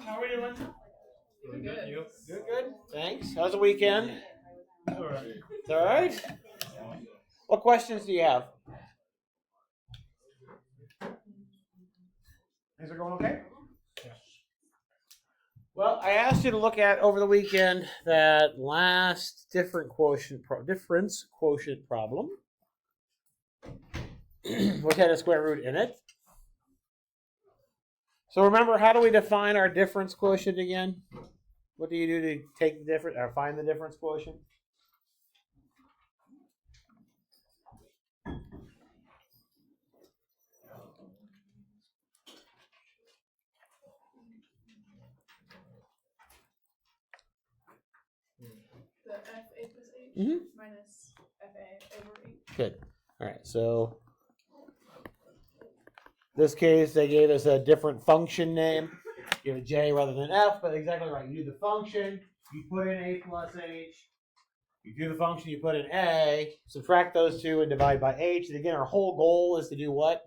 How are we doing? Doing good. You? Good. Thanks. How's the weekend? All right. It's all right? What questions do you have? Things are going okay? Well, I asked you to look at over the weekend that last difference quotient problem, which had a square root in it. So remember, how do we define our difference quotient again? What do you do to take the difference or find the difference quotient? The FA plus H minus FA over H. Good. All right. So this case, they gave us a different function name. Give it J rather than F, but exactly right. You do the function, you put in A plus H. You do the function, you put in A, subtract those two, and divide by H. And again, our whole goal is to do what?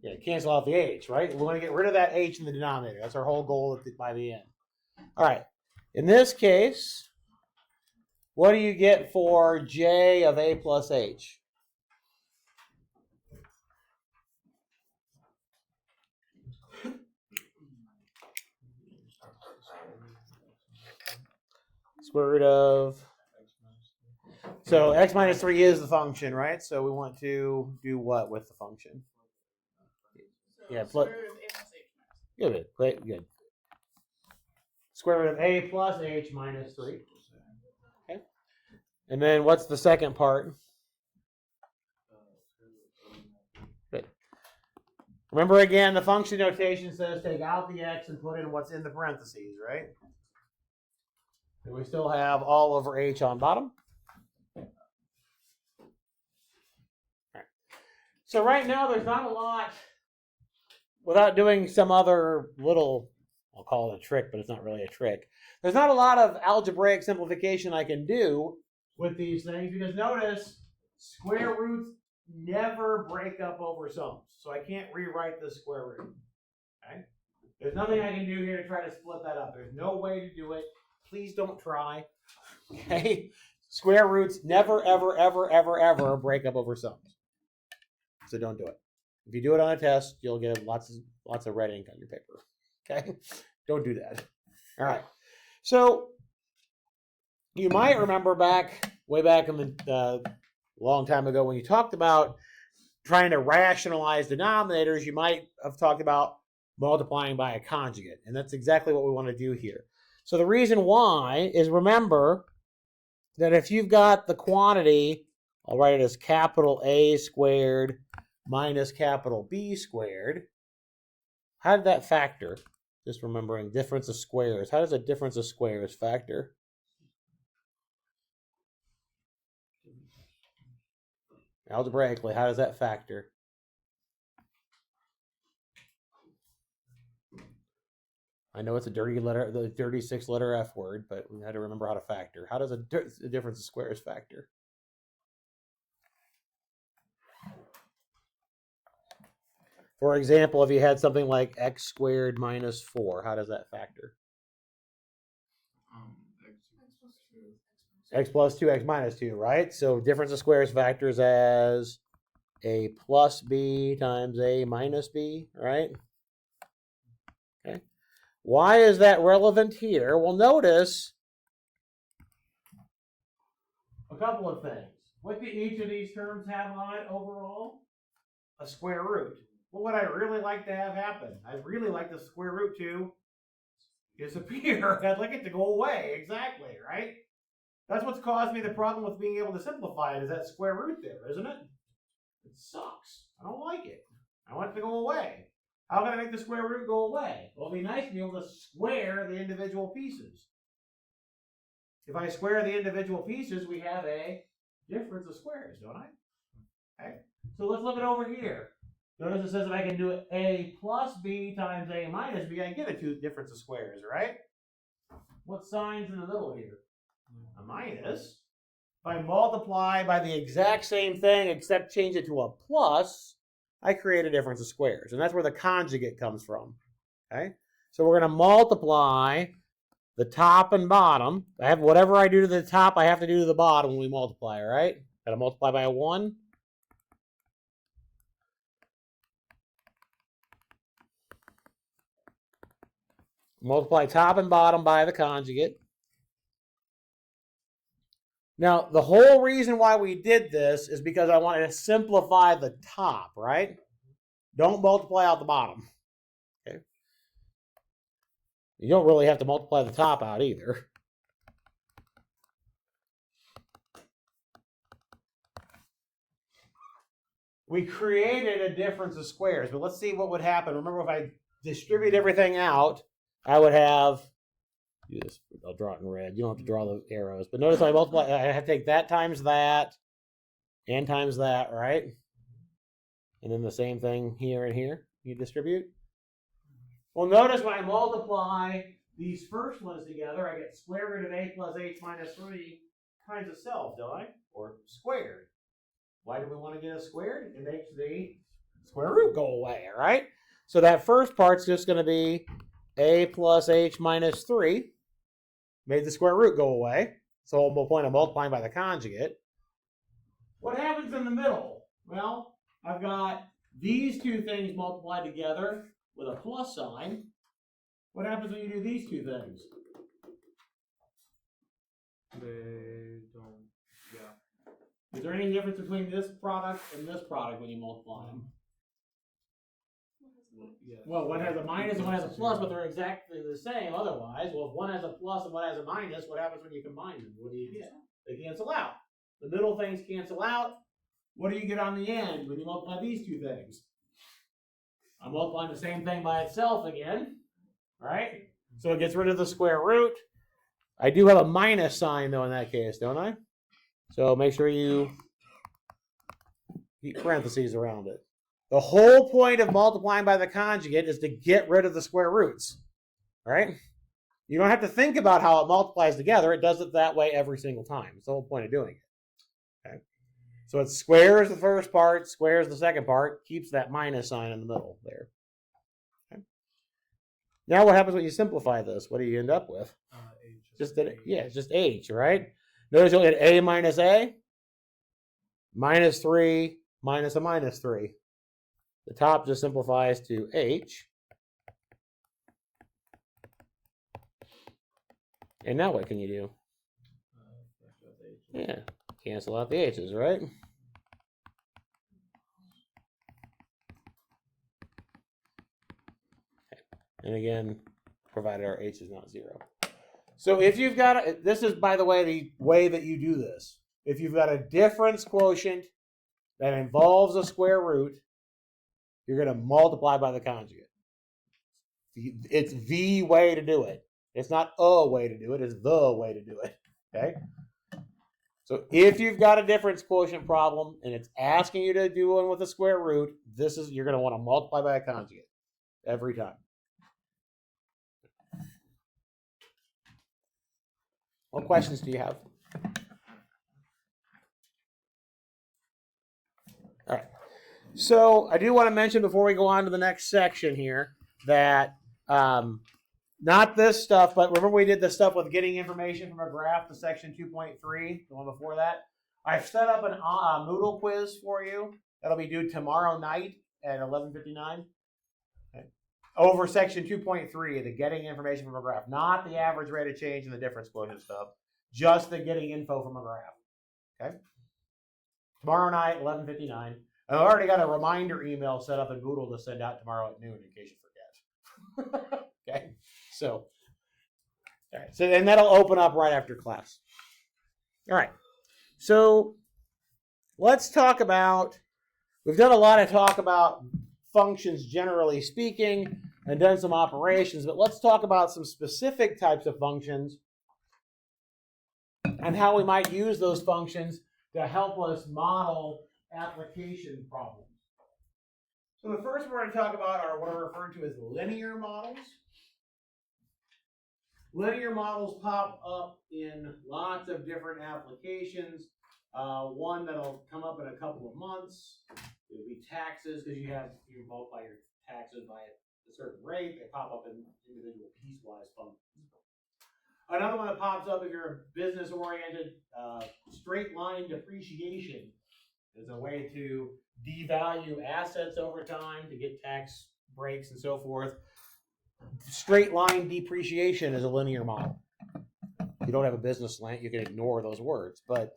Yeah, cancel out the H, right? We want to get rid of that H in the denominator. That's our whole goal by the end. All right. In this case, what do you get for J of A plus H? Square root of, so x minus 3 is the function, right? So we want to do what with the function? Yeah, Square root of A plus H minus. Good. Square root of A plus H minus 3. Okay. And then what's the second part? Good. Remember again, the function notation says take out the x and put in what's in the parentheses, right? And we still have all over H on bottom. Right. So right now there's not a lot, without doing some other little, I'll call it a trick, but it's not really a trick. There's not a lot of algebraic simplification I can do with these things because notice square roots never break up over sums. So I can't rewrite the square root. Okay? There's nothing I can do here to try to split that up. There's no way to do it. Please don't try. Okay? Square roots never, ever, ever, ever, ever break up over sums. So don't do it. If you do it on a test, you'll get lots of red ink on your paper. Okay? Don't do that. All right. So you might remember way back in the long time ago when you talked about trying to rationalize denominators, you might have talked about multiplying by a conjugate. And that's exactly what we want to do here. So the reason why is, remember that if you've got the quantity, I'll write it as capital A squared minus capital B squared, how did that factor? Just remembering difference of squares. How does a difference of squares factor? Algebraically, how does that factor? I know it's a dirty letter, the 36-letter F word, but we had to remember how to factor. How does a difference of squares factor? For example, if you had something like x squared minus 4, how does that factor? X plus 2, x minus 2, right? So difference of squares factors as a plus b times a minus b, right? Okay. Why is that relevant here? Well, notice a couple of things. What do each of these terms have on it overall? A square root. What would I really like to have happen? I'd really like the square root to disappear. I'd like it to go away. Exactly, right? That's what's caused me the problem with being able to simplify it, is that square root there, isn't it? It sucks. I don't like it. I want it to go away. How can I make the square root go away? Well, it'd be nice to be able to square the individual pieces. If I square the individual pieces, we have a difference of squares, don't I? Okay. So let's look at over here. Notice it says if I can do a plus b times a minus b, I get a difference of squares, right? What sign's in the middle here? A minus. If I multiply by the exact same thing except change it to a plus, I create a difference of squares. And that's where the conjugate comes from. Okay? So we're going to multiply the top and bottom. I have whatever I do to the top, I have to do to the bottom when we multiply, right? Got to multiply by a 1. Multiply top and bottom by the conjugate. Now, the whole reason why we did this is because I wanted to simplify the top, right? Don't multiply out the bottom. Okay? You don't really have to multiply the top out either. We created a difference of squares, but let's see what would happen. Remember, if I distribute everything out, I would have, I'll draw it in red. You don't have to draw the arrows. But notice I multiply, I have to take that times that and times that, right? And then the same thing here and here. You distribute. Well, notice when I multiply these first ones together, I get square root of a plus h minus 3 times itself, don't I? Or squared. Why do we want to get a squared? It makes the square root go away, all right? So that first part's just going to be a plus h minus 3. Made the square root go away. So the whole point of multiplying by the conjugate. What happens in the middle? Well, I've got these two things multiplied together with a plus sign. What happens when you do these two things? They don't, yeah. Is there any difference between this product and this product when you multiply them? Yes. Well, one has a minus and one has a plus, but they're exactly the same otherwise. Well, if one has a plus and one has a minus, what happens when you combine them? What do you get? They cancel out. The middle things cancel out. What do you get on the end when you multiply these two things? I'm multiplying the same thing by itself again, right? So it gets rid of the square root. I do have a minus sign, though, in that case, don't I? So make sure you keep parentheses around it. The whole point of multiplying by the conjugate is to get rid of the square roots, right? You don't have to think about how it multiplies together. It does it that way every single time. It's the whole point of doing it. Okay? So it squares the first part, squares the second part, keeps that minus sign in the middle there. Okay? Now what happens when you simplify this? What do you end up with? H. It's just h, right? Notice you'll get a, minus 3, minus a minus 3. The top just simplifies to h. And now what can you do? Yeah, cancel out the h's, right? Okay. And again, provided our h is not 0. So if you've got, this is, by the way, the way that you do this. If you've got a difference quotient that involves a square root, you're going to multiply by the conjugate. It's the way to do it. It's not a way to do it. It's the way to do it. Okay? So if you've got a difference quotient problem and it's asking you to do one with a square root, you're going to want to multiply by a conjugate every time. What questions do you have? All right. So I do want to mention before we go on to the next section here that not this stuff, but remember we did the stuff with getting information from a graph, the section 2.3, the one before that. I've set up a Moodle quiz for you that'll be due tomorrow night at 11:59. Okay. Over section 2.3, the getting information from a graph, not the average rate of change and the difference quotient stuff, just the getting info from a graph. Okay. Tomorrow night, 11:59. I've already got a reminder email set up in Moodle to send out tomorrow at noon in case you forget. Okay, so, all right, and that'll open up right after class. All right, so let's talk about, we've done a lot of talk about functions generally speaking and done some operations, but let's talk about some specific types of functions and how we might use those functions to help us model application problems. So the first we're going to talk about are what are referred to as linear models. Linear models pop up in lots of different applications. One that'll come up in a couple of months. It'll be taxes, because you multiply your taxes by a certain rate, they pop up in individual piecewise functions. Another one that pops up if you're business-oriented, straight line depreciation is a way to devalue assets over time to get tax breaks and so forth. Straight line depreciation is a linear model. If you don't have a business line, you can ignore those words, but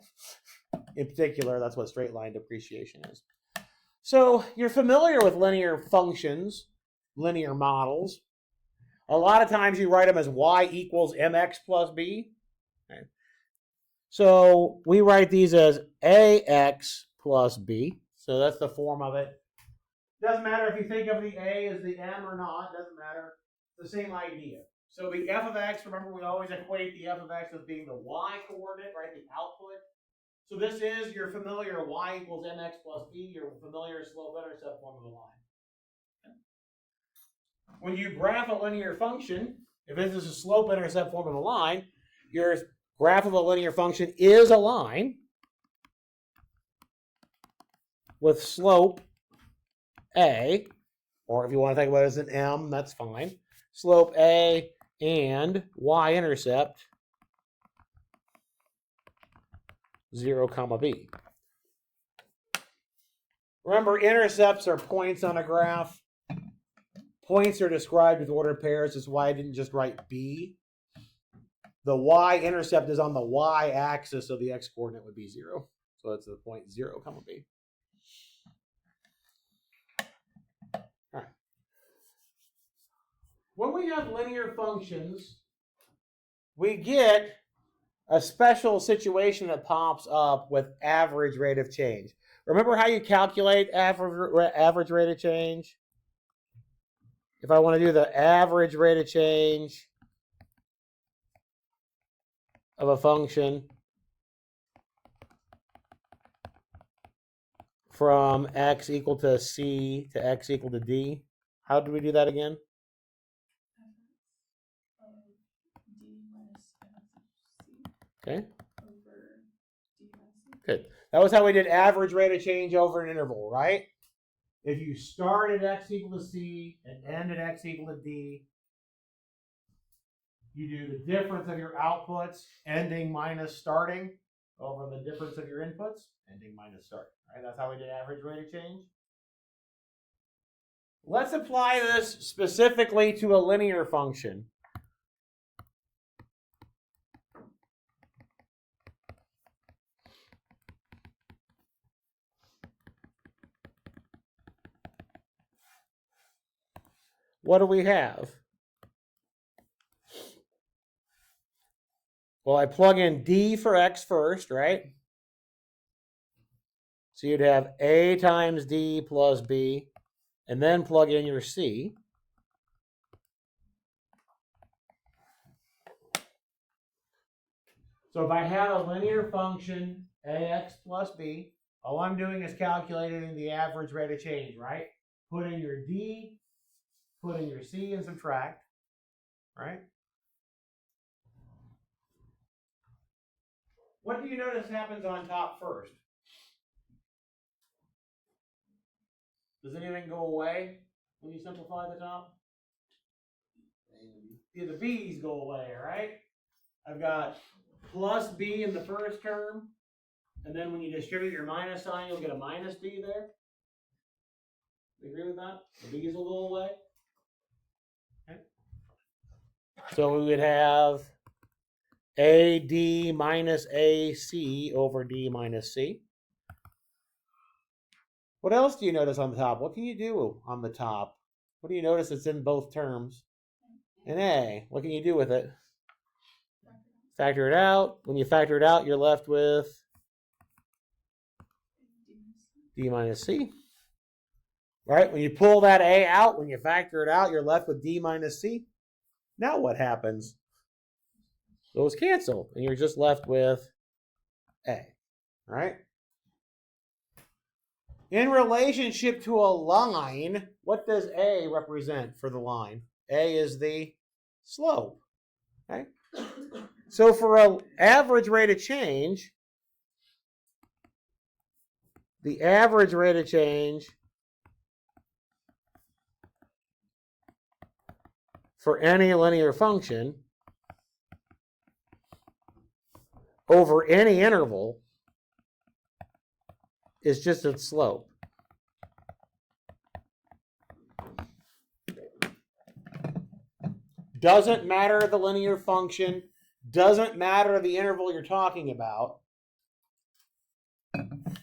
in particular, that's what straight line depreciation is. So you're familiar with linear functions, linear models. A lot of times you write them as y equals mx plus b. Okay. So we write these as ax plus b. So that's the form of it. Doesn't matter if you think of the a as the m or not. Doesn't matter. It's the same idea. So the f of x, remember we always equate the f of x as being the y coordinate, right? The output. So this is your familiar y equals mx plus b, your familiar slope-intercept form of the line. Okay. When you graph a linear function, if this is a slope-intercept form of a line, your graph of a linear function is a line with slope a, or if you want to think about it as an m, that's fine. Slope a and y-intercept 0, b. Remember, intercepts are points on a graph. Points are described with ordered pairs. That's why I didn't just write b. The y-intercept is on the y-axis, so the x-coordinate would be 0. So that's the point 0, b. All right. When we have linear functions, we get a special situation that pops up with average rate of change. Remember how you calculate average rate of change? If I want to do the average rate of change of a function from x equal to c to x equal to d, how do we do that again? Okay. Good. That was how we did average rate of change over an interval, right? If you start at x equal to c and end at x equal to d, you do the difference of your outputs, ending minus starting, over the difference of your inputs, ending minus starting. Right? That's how we did average rate of change. Let's apply this specifically to a linear function. What do we have? Well, I plug in d for x first, right? So you'd have a times d plus b, and then plug in your c. So if I have a linear function, ax plus b, all I'm doing is calculating the average rate of change, right? Put in your d, put in your c, and subtract, right? What do you notice happens on top first? Does anything go away when you simplify the top? Yeah, the b's go away, right? I've got plus b in the first term, and then when you distribute your minus sign, you'll get a minus b there. You agree with that? The b's will go away. Okay. So we would have AD minus AC over D minus C. What else do you notice on the top? What can you do on the top? What do you notice that's in both terms? An A. What can you do with it? Factor it out. When you factor it out, you're left with D minus C. Right? When you pull that A out, when you factor it out, you're left with D minus C. Now what happens? Those cancel, and you're just left with A. Right? In relationship to a line, what does A represent for the line? A is the slope. Okay? So for an average rate of change, the average rate of change for any linear function over any interval is just its slope. Doesn't matter the linear function, doesn't matter the interval you're talking about.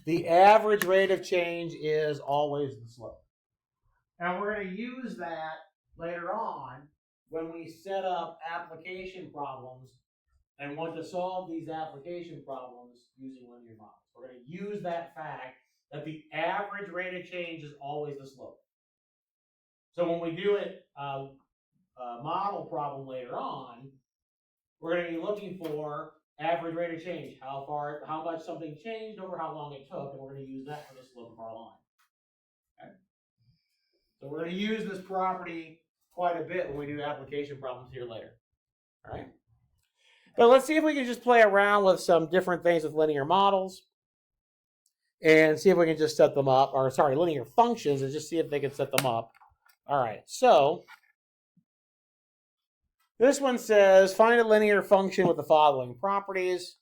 The average rate of change is always the slope. And we're going to use that later on when we set up application problems and want to solve these application problems using linear models. We're going to use that fact that the average rate of change is always the slope. So when we do a model problem later on, we're going to be looking for average rate of change, how much something changed over how long it took, and we're going to use that for the slope of our line. Okay? So we're going to use this property quite a bit when we do application problems here later. All right? But let's see if we can just play around with some different things with linear models and see if we can just set them up, or sorry, linear functions, and just see if they can set them up. All right, so this one says, find a linear function with the following properties.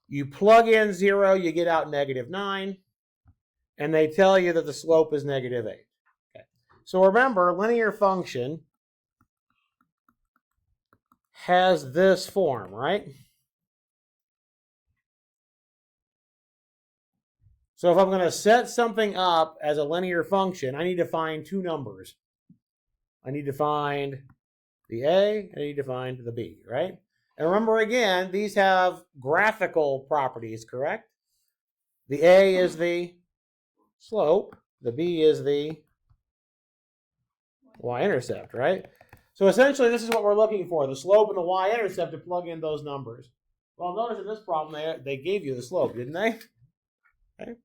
You plug in 0, you get out -9, and they tell you that the slope is -8. Okay. So remember, linear function has this form, right? So if I'm going to set something up as a linear function, I need to find two numbers. I need to find the A, and I need to find the B, right? And remember again, these have graphical properties, correct? The A is the slope, the B is the y-intercept, right? So essentially this is what we're looking for, the slope and the y-intercept, to plug in those numbers. Well, notice in this problem they gave you the slope, didn't they? Okay.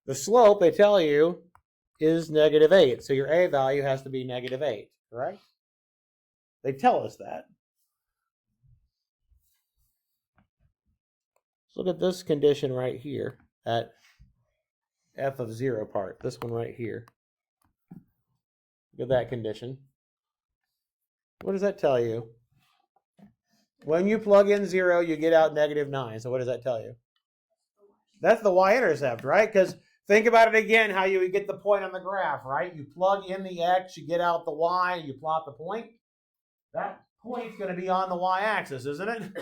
The slope, they tell you, is -8. So your A value has to be -8, correct? They tell us that. Let's look at this condition right here at f of 0 part. This one right here. Look at that condition. What does that tell you? When you plug in 0, you get out -9. So what does that tell you? That's the y-intercept, right? Because think about it again, how you would get the point on the graph, right? You plug in the x, you get out the y, you plot the point. That point's going to be on the y-axis, isn't it?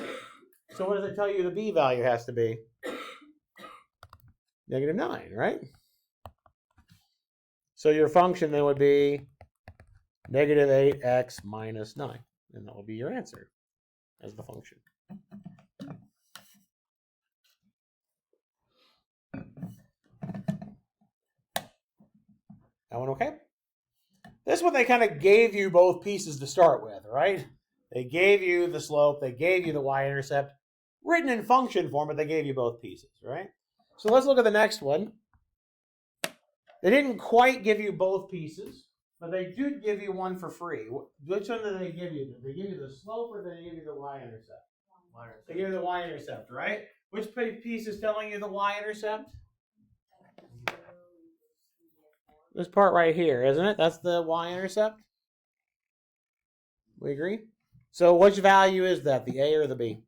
So what does it tell you the b value has to be? -9, right? So your function then would be -8x minus 9. And that will be your answer as the function. That one okay? This one they kind of gave you both pieces to start with, right? They gave you the slope, they gave you the y-intercept, written in function form, but they gave you both pieces, right? So let's look at the next one. They didn't quite give you both pieces, but they did give you one for free. Which one did they give you? Did they give you the slope or did they give you the y-intercept? They gave you the y-intercept, right? Which piece is telling you the y-intercept? This part right here, isn't it? That's the y-intercept. We agree? So which value is that, the A or the B?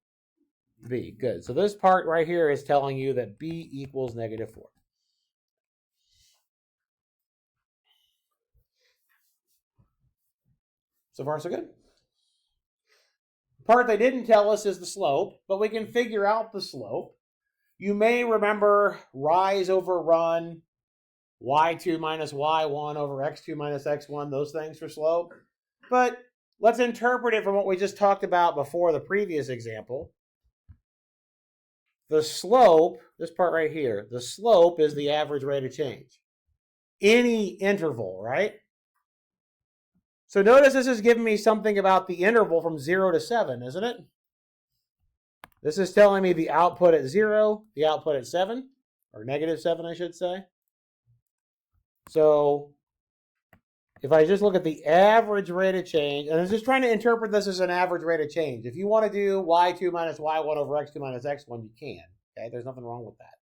The B, good. So this part right here is telling you that B equals -4. So far, so good. The part they didn't tell us is the slope, but we can figure out the slope. You may remember rise over run, y2 minus y1 over x2 minus x1, those things for slope. But let's interpret it from what we just talked about before the previous example. The slope, this part right here, the slope is the average rate of change. Any interval, right? So notice this is giving me something about the interval from 0 to 7, isn't it? This is telling me the output at 0, the output at 7, or -7, I should say. So if I just look at the average rate of change, and I'm just trying to interpret this as an average rate of change. If you want to do y2 minus y1 over x2 minus x1, you can. Okay, there's nothing wrong with that.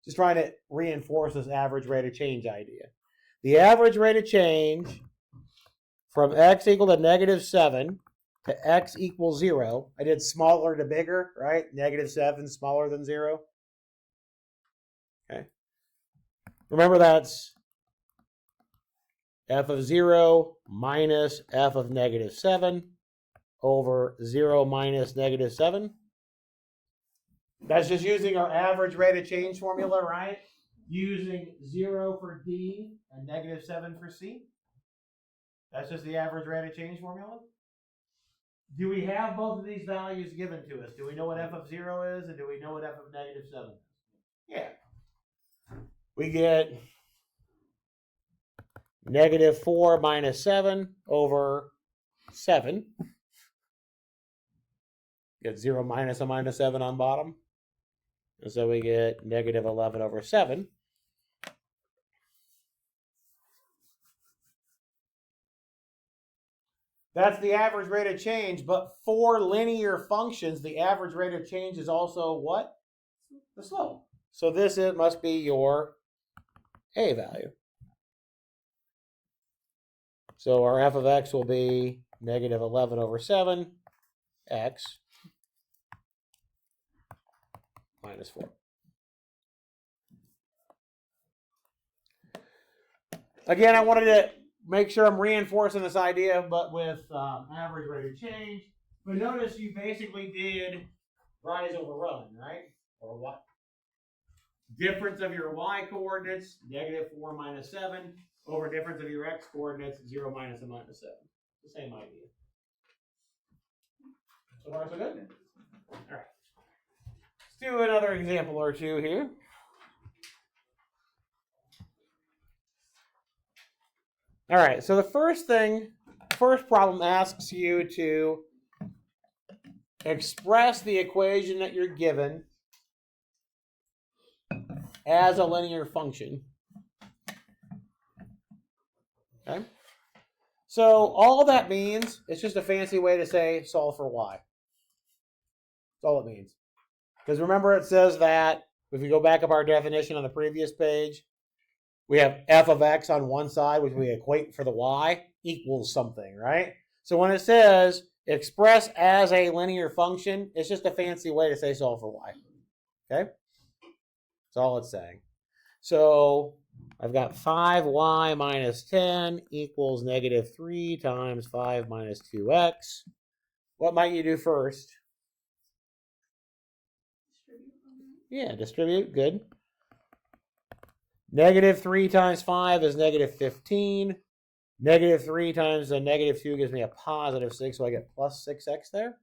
Just trying to reinforce this average rate of change idea. The average rate of change from x equal to negative 7 to x equals 0. I did smaller to bigger, right? Negative 7 smaller than 0. Okay. Remember that's f of 0 minus f of negative 7 over 0 minus negative 7. That's just using our average rate of change formula, right? Using 0 for D and negative 7 for C. That's just the average rate of change formula. Do we have both of these values given to us? Do we know what f of 0 is, and do we know what f of negative 7 is? Yeah. We get negative 4 minus 7 over 7. Get 0 minus a minus 7 on bottom. And so we get negative 11 over 7. That's the average rate of change, but for linear functions, the average rate of change is also what? The slope. So this must be your A value. So our f of x will be negative 11 over 7, x minus 4. Again, I wanted to make sure I'm reinforcing this idea, but with average rate of change. But notice you basically did rise over run, right? Or what? Difference of your y coordinates, negative 4 minus 7, over difference of your x coordinates, 0 minus a minus 7. The same idea. So far, so good? All right. Let's do another example or two here. All right, so the first problem asks you to express the equation that you're given as a linear function. Okay? So all that means, it's just a fancy way to say solve for y. That's all it means. Because remember it says that, if we go back up our definition on the previous page, we have f of x on one side, which we equate for the y, equals something, right? So when it says express as a linear function, it's just a fancy way to say solve for y. Okay? That's all it's saying. So I've got 5y minus 10 equals negative 3 times 5 minus 2x. What might you do first? Yeah, distribute. Good. Negative 3 times 5 is negative 15. Negative 3 times a negative 2 gives me a positive 6, so I get plus 6x there.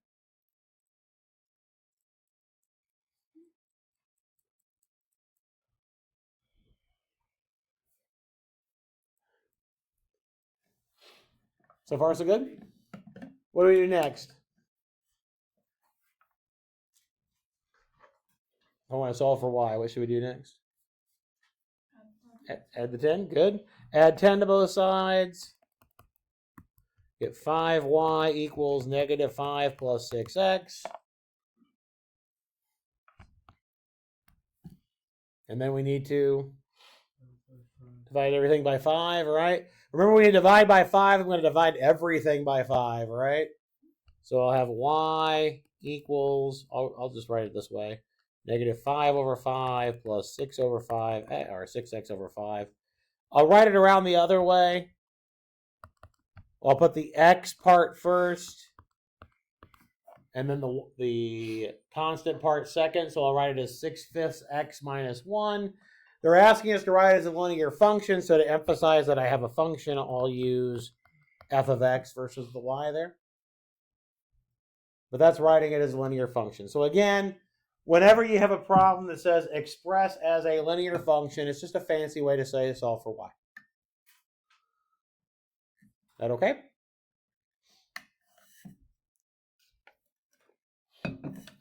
So far, so good? What do we do next? I want to solve for y. What should we do next? Add the 10. Good. Add 10 to both sides. Get 5y equals negative 5 plus 6x. And then we need to divide everything by 5, right? Remember, when you divide by 5, I'm going to divide everything by 5, right? So I'll have y equals, I'll just write it this way, negative 5 over 5 plus 6 over 5, or 6x over 5. I'll write it around the other way. I'll put the x part first, and then the constant part second. So I'll write it as 6/5 x minus 1. They're asking us to write it as a linear function, so to emphasize that I have a function, I'll use f of x versus the y there. But that's writing it as a linear function. So again, whenever you have a problem that says express as a linear function, it's just a fancy way to say solve for y. That okay?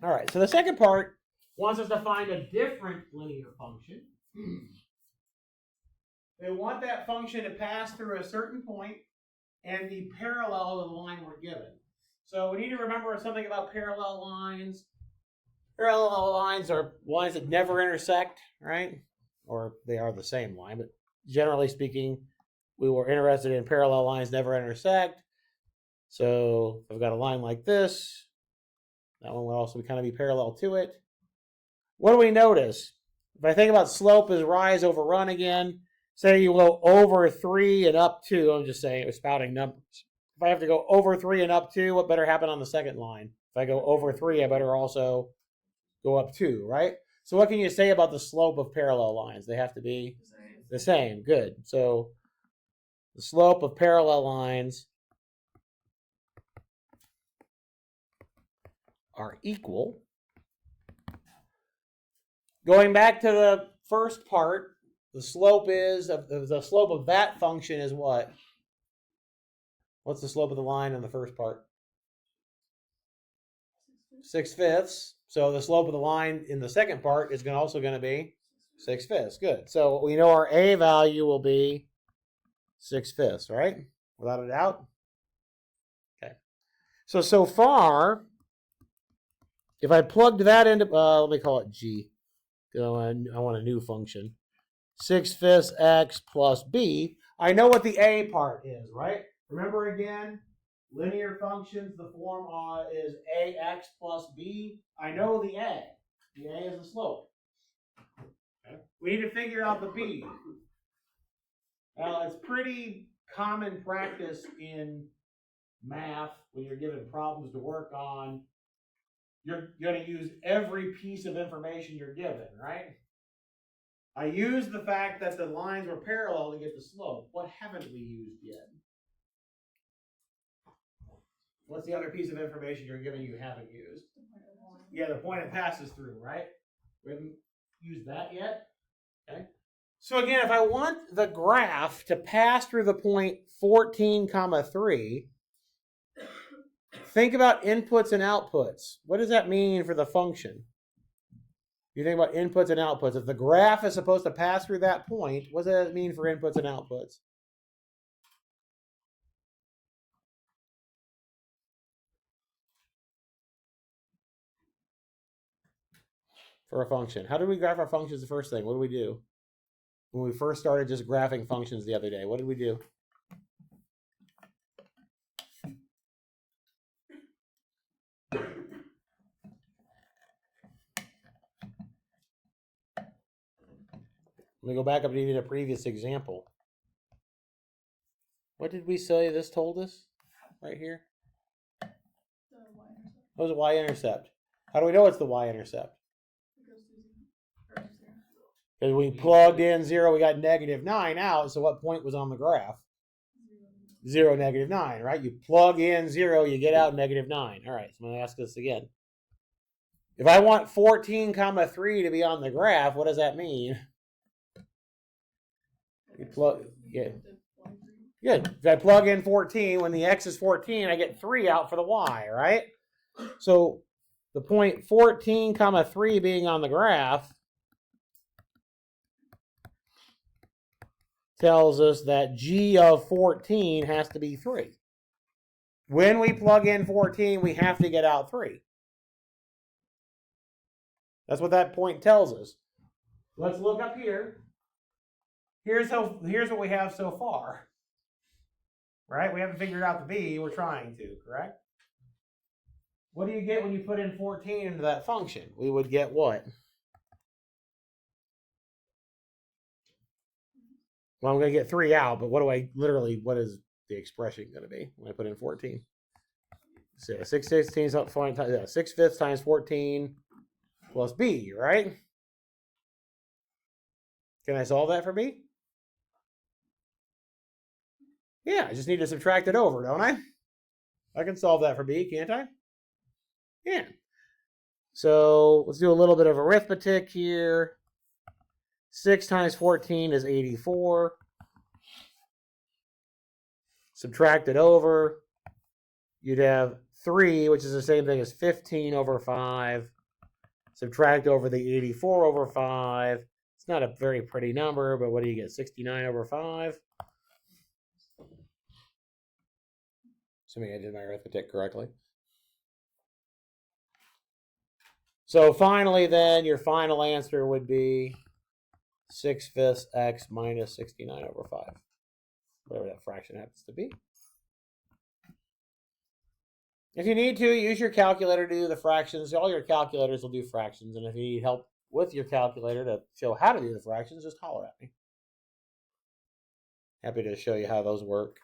All right, so the second part wants us to find a different linear function. They want that function to pass through a certain point and be parallel to the line we're given. So we need to remember something about parallel lines. Parallel lines are lines that never intersect, right? Or they are the same line, but generally speaking, we were interested in parallel lines never intersect. So if I've got a line like this, that one would also kind of be parallel to it. What do we notice? If I think about slope as rise over run again, say you go over 3 and up 2, I'm just saying, it was spouting numbers. If I have to go over 3 and up 2, what better happen on the second line? If I go over 3, I better also go up 2, right? So what can you say about the slope of parallel lines? They have to be the same. Good. So the slope of parallel lines are equal. Going back to the first part, the slope of that function is what? What's the slope of the line in the first part? 6/5. So the slope of the line in the second part is also going to be 6/5. Good. So we know our A value will be 6/5, right? Without a doubt. Okay. So far, if I plugged that into, let me call it G. I want a new function. 6/5 x plus b. I know what the a part is, right? Remember again, linear functions, the form is ax plus b. I know the a. The a is the slope. Okay. We need to figure out the b. Well, it's pretty common practice in math when you're given problems to work on. You're going to use every piece of information you're given, right? I used the fact that the lines were parallel to get the slope. What haven't we used yet? What's the other piece of information you're given you haven't used? Yeah, the point it passes through, right? We haven't used that yet. Okay. So again, if I want the graph to pass through the point 14, 3, think about inputs and outputs. What does that mean for the function? You think about inputs and outputs. If the graph is supposed to pass through that point, what does that mean for inputs and outputs? For a function. How did we graph our functions the first thing? What did we do? When we first started just graphing functions the other day, what did we do? Let me go back up to even a previous example. What did we say this told us right here? The y-intercept. What was a y-intercept? How do we know it's the y-intercept? It goes to 0. Because we plugged in 0, we got -9 out. So what point was on the graph? 0, -9, right? You plug in 0, you get out -9. All right, so I'm going to ask this again. If I want 14, 3 to be on the graph, what does that mean? You plug, yeah. Good. If I plug in 14, when the x is 14, I get 3 out for the y, right? So the point 14, 3 being on the graph tells us that g of 14 has to be 3. When we plug in 14, we have to get out 3. That's what that point tells us. Let's look up here. Here's what we have so far. Right? We haven't figured out the b. We're trying to, correct? What do you get when you put in 14 into that function? We would get what? Well, I'm going to get 3 out, but what is the expression going to be when I put in 14? So 6/5 times 14 plus b, right? Can I solve that for b? Yeah, I just need to subtract it over, don't I? I can solve that for b, can't I? Yeah. So let's do a little bit of arithmetic here. 6 times 14 is 84. Subtract it over. You'd have 3, which is the same thing as 15 over 5. Subtract over the 84 over 5. It's not a very pretty number, but what do you get? 69 over 5. Assuming I did my arithmetic correctly. So finally then, your final answer would be 6/5 x minus 69 over 5. whatever that fraction happens to be. If you need to, use your calculator to do the fractions. All your calculators will do fractions. And if you need help with your calculator to show how to do the fractions, just holler at me. Happy to show you how those work.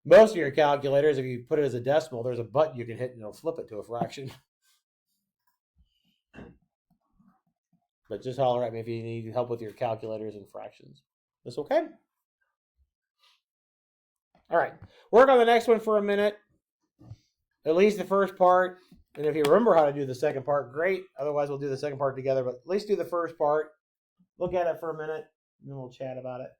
Most of your calculators, if you put it as a decimal, there's a button you can hit and it'll flip it to a fraction. But just holler at me if you need help with your calculators and fractions. This okay? All right. Work on the next one for a minute. At least the first part. And if you remember how to do the second part, great. Otherwise, we'll do the second part together. But at least do the first part. Look at it for a minute, and then we'll chat about it.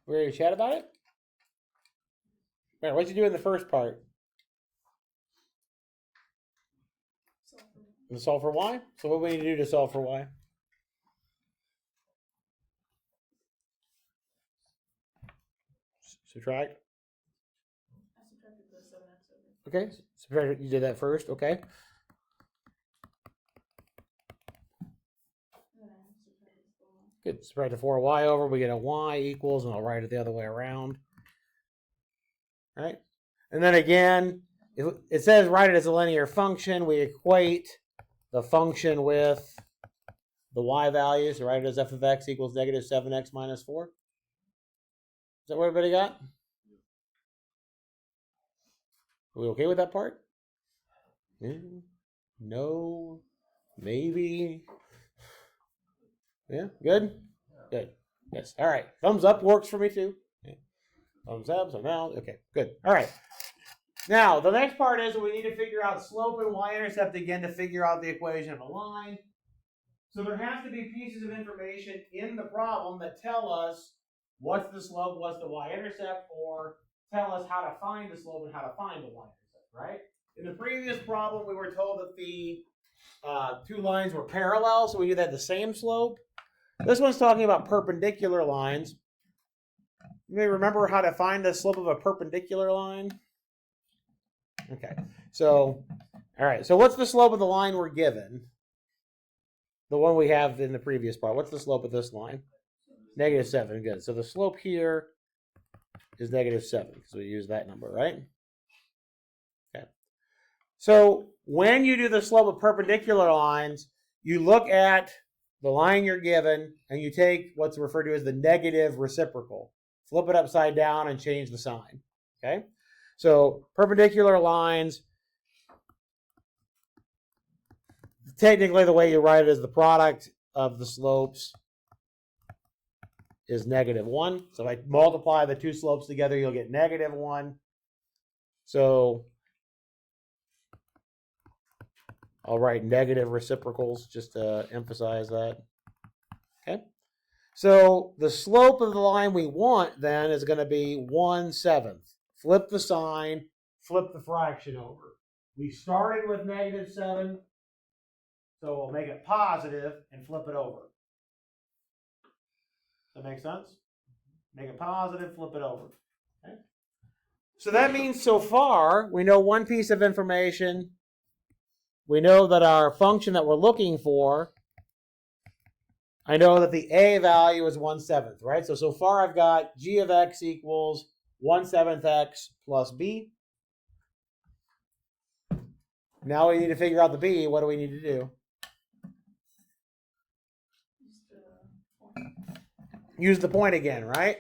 We're ready to chat about it? Man, what'd you do in the first part? Solve for y? So what do we need to do to solve for y? Subtract. I subtracted the 7x over. Okay. Subtract. You did that first. Okay. And then I subtracted the 4y. Good. Subtract the 4y over. We get a y equals, and I'll write it the other way around. All right. And then again, if it says write it as a linear function, we equate the function with the y value. So write it as f of x equals negative 7x minus 4. Is that what everybody got? Are we okay with that part? Yeah. No. Maybe. Yeah, good? Good. Yes. All right. Thumbs up works for me too. Yeah. Thumbs up, thumbs down. Okay, good. All right. Now, the next part is we need to figure out slope and y-intercept again to figure out the equation of a line. So there has to be pieces of information in the problem that tell us what's the slope, what's the y-intercept, or tell us how to find the slope and how to find the y-intercept, right? In the previous problem, we were told that the two lines were parallel, so we knew they had the same slope. This one's talking about perpendicular lines. You may remember how to find the slope of a perpendicular line? Okay, so, all right, so what's the slope of the line we're given? The one we have in the previous part. What's the slope of this line? -7, good. So the slope here is -7, because we use that number, right? Okay. So when you do the slope of perpendicular lines, you look at the line you're given, and you take what's referred to as the negative reciprocal. Flip it upside down and change the sign, okay? So perpendicular lines, technically the way you write it is the product of the slopes is -1. So if I multiply the two slopes together, you'll get -1. So I'll write negative reciprocals just to emphasize that. Okay. So the slope of the line we want then is going to be 1/7. Flip the sign, flip the fraction over. We started with -7, so we'll make it positive and flip it over. Does that make sense? Make it positive, flip it over. Okay. So that means so far we know one piece of information. We know that our function that we're looking for, I know that the a value is 1/7, right? So far I've got g of x equals 1/7 x plus b. Now we need to figure out the b. What do we need to do? Use the point again, right?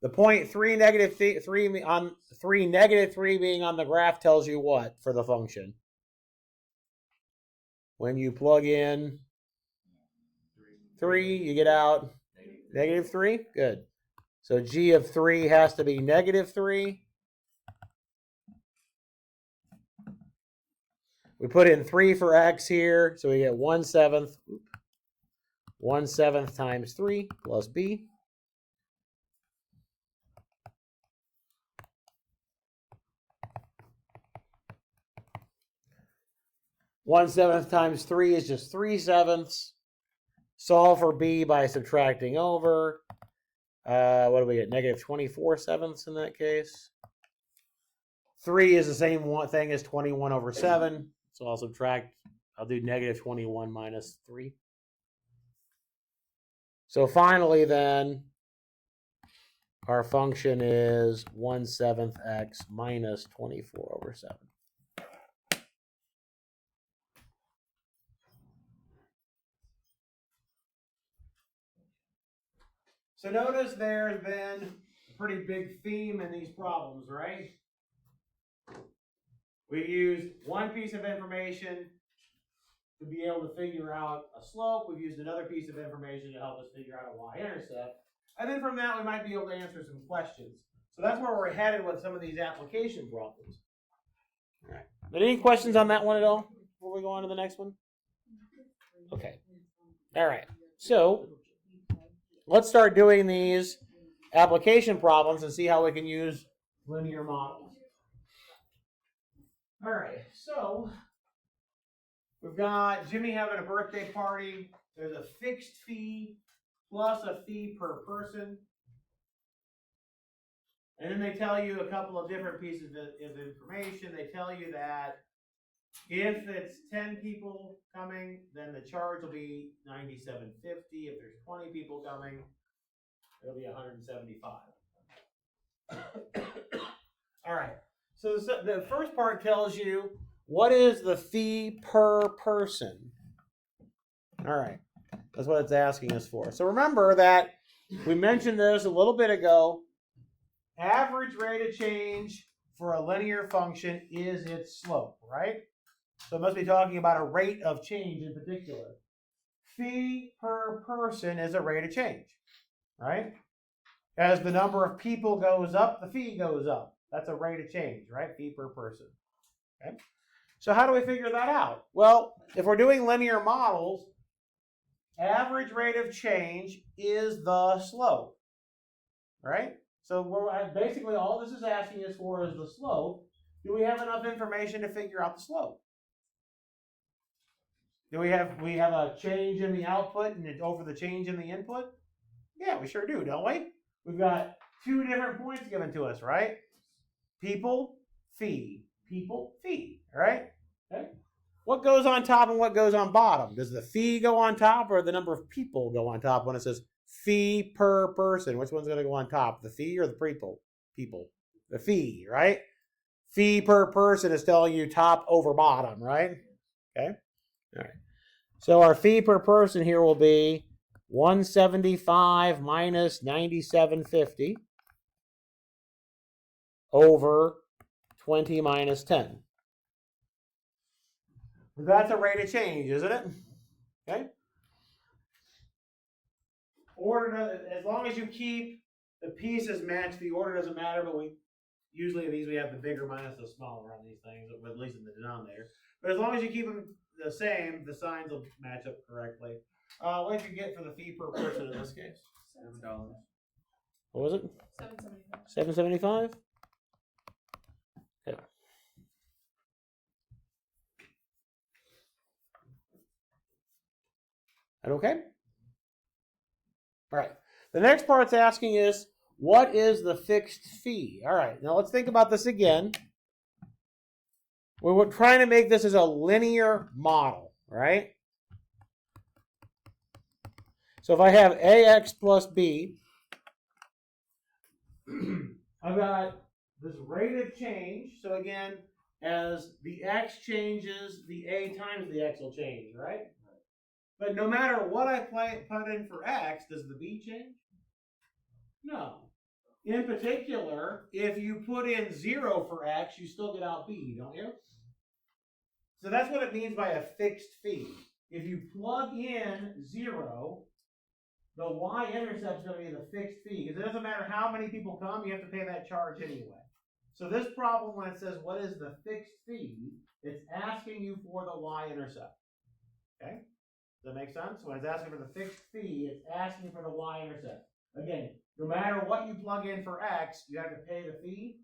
The point 3, -3 on 3, -3 being on the graph tells you what for the function? When you plug in 3, you get out -3. Good. So g of 3 has to be -3. We put in 3 for x here, so we get 1/7. 1/7 times 3 plus b. One seventh times 3 is just 3/7. Solve for b by subtracting over. What do we get? -24/7 in that case. 3 is the same thing as 21/7. So I'll subtract, I'll do -21 minus 3. So finally then, our function is 1/7 x minus 24/7. So notice there's been a pretty big theme in these problems, right? We used one piece of information to be able to figure out a slope. We've used another piece of information to help us figure out a y-intercept. And then from that, we might be able to answer some questions. So that's where we're headed with some of these application problems. All right. But any questions on that one at all before we go on to the next one? Okay. All right. So let's start doing these application problems and see how we can use linear models. All right, so we've got Jimmy having a birthday party. There's a fixed fee plus a fee per person. And then they tell you a couple of different pieces of information. They tell you that if it's 10 people coming, then the charge will be $97.50. If there's 20 people coming, it'll be $175. All right. So the first part tells you what is the fee per person. All right. That's what it's asking us for. So remember that we mentioned this a little bit ago. Average rate of change for a linear function is its slope, right? So it must be talking about a rate of change in particular. Fee per person is a rate of change, right? As the number of people goes up, the fee goes up. That's a rate of change, right? Fee per person. Okay. So how do we figure that out? Well, if we're doing linear models, average rate of change is the slope, right? So basically all this is asking us for is the slope. Do we have enough information to figure out the slope? Do we have a change in the output and over the change in the input? Yeah, we sure do, don't we? We've got two different points given to us, right? People, fee. People, fee, right? Okay. What goes on top and what goes on bottom? Does the fee go on top or the number of people go on top when it says fee per person? Which one's going to go on top, the fee or the people? People. The fee, right? Fee per person is telling you top over bottom, right? Okay. All right. So our fee per person here will be 175 minus 97.50 over 20 minus 10. That's a rate of change, isn't it? Okay. Order, as long as you keep the pieces matched, the order doesn't matter, but we have the bigger minus the smaller on these things, at least in the denominator. But as long as you keep them the same, the signs will match up correctly. What did you get for the fee per person in this case? $7. What was it? $7.75. $7.75? Okay. That okay? All right. The next part it's asking is, what is the fixed fee? All right. Now let's think about this again. We're trying to make this as a linear model, right? So if I have AX plus B, I've got this rate of change. So again, as the X changes, the A times the X will change, right? But no matter what I put in for X, does the B change? No. In particular, if you put in 0 for X, you still get out B, don't you? So that's what it means by a fixed fee. If you plug in 0, the y-intercept is going to be the fixed fee. Because it doesn't matter how many people come, you have to pay that charge anyway. So this problem, when it says what is the fixed fee, it's asking you for the y-intercept. Okay? Does that make sense? When it's asking for the fixed fee, it's asking for the y-intercept. Again, no matter what you plug in for X, you have to pay the fee.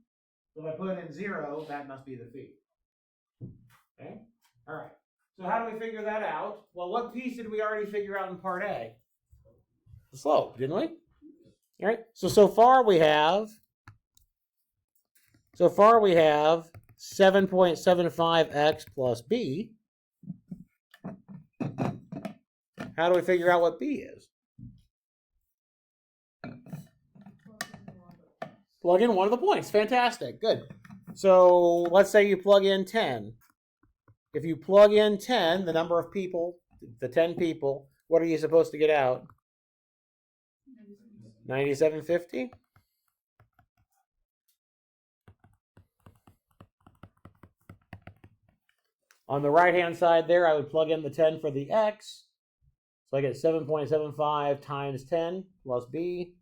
So if I put in 0, that must be the fee. Okay? All right. So how do we figure that out? Well, what piece did we already figure out in part A? The slope, didn't we? All right. So far we have 7.75x plus b. How do we figure out what b is? Plug in one of the points. Fantastic. Good. So let's say you plug in 10. If you plug in 10, the number of people, the 10 people, what are you supposed to get out? 97.50? On the right-hand side there, I would plug in the 10 for the x. So I get 7.75 times 10 plus b.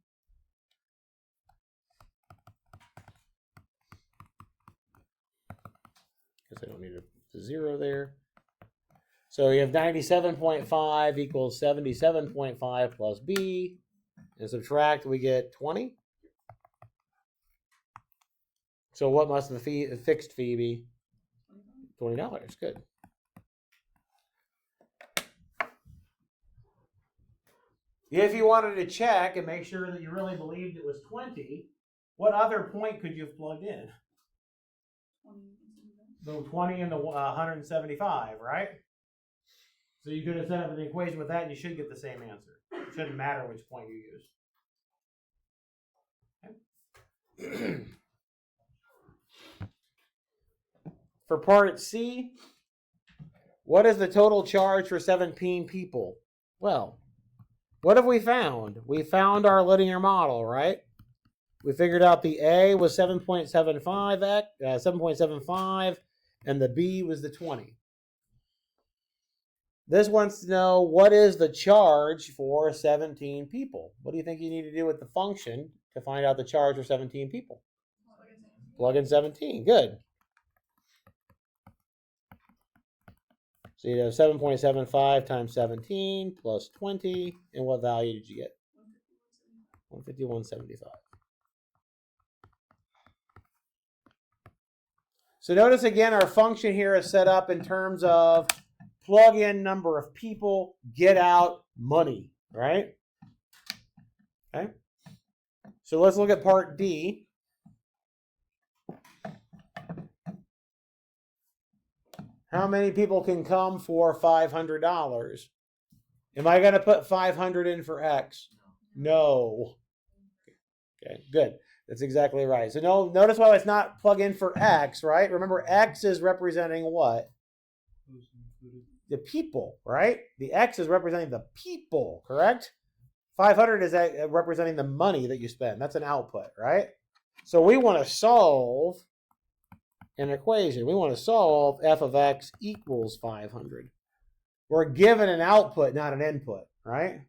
Guess I don't need a 0 there. So you have 97.5 equals 77.5 plus b. And subtract, we get 20. So what must the fixed fee be? $20. Good. If you wanted to check and make sure that you really believed it was 20, what other point could you have plugged in? The 20 and the 175, right? So you could have set up an equation with that and you should get the same answer. It shouldn't matter which point you use. Okay. For part C, what is the total charge for 17 people? Well, what have we found? We found our linear model, right? We figured out the A was 7.75, and the B was the 20. This wants to know what is the charge for 17 people. What do you think you need to do with the function to find out the charge for 17 people? Plug in 17. Good. So you have 7.75 times 17 plus 20. And what value did you get? 151.75. So notice again, our function here is set up in terms of plug in number of people, get out money, right? Okay. So let's look at part D. How many people can come for $500? Am I going to put 500 in for X? No. Okay, good. That's exactly right. So notice why it's not plug in for X, right? Remember, X is representing what? The people, right? The X is representing the people, correct? 500 is representing the money that you spend. That's an output, right? So we want to solve an equation. We want to solve f of x equals 500. We're given an output, not an input, right?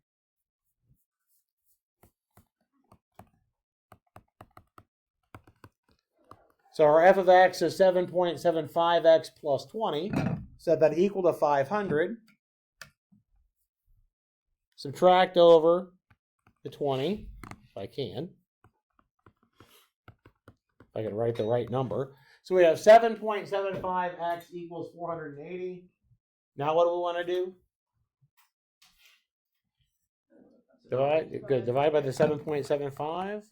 So our f of x is 7.75x plus 20. Set that equal to 500. Subtract over the 20, if I can. If I can write the right number. So we have 7.75x equals 480. Now what do we want to do? Divide. Good. Divide by the 7.75.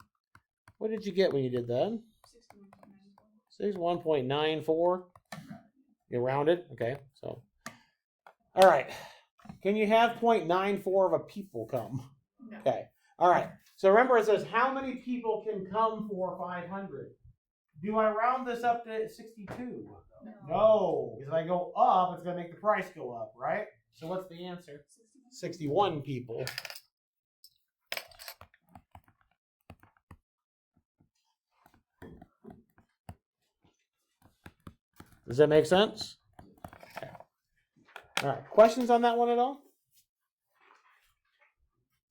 What did you get when you did that? 61.94. You rounded? Okay. So, all right. Can you have 0.94 of a people come? No. Okay. All right. So remember it says how many people can come for 500? Do I round this up to 62? No. Because if I go up, it's going to make the price go up, right? So what's the answer? 61 people. Does that make sense? Okay. All right. Questions on that one at all?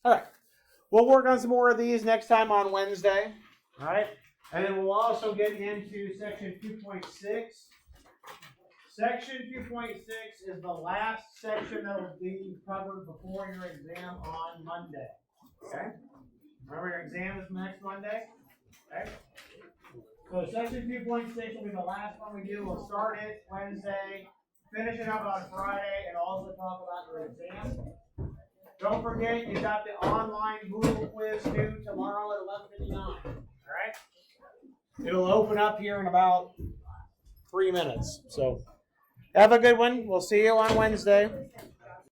All right. We'll work on some more of these next time on Wednesday. All right. And then we'll also get into section 2.6. Section 2.6 is the last section that will be covered before your exam on Monday. Okay? Remember your exam is next Monday? Okay? So section 2.6 will be the last one we do. We'll start it Wednesday, finish it up on Friday, and also talk about your exam. Don't forget, you got the online Google quiz due tomorrow at 11:59. All right? It'll open up here in about 3 minutes. So have a good one. We'll see you on Wednesday.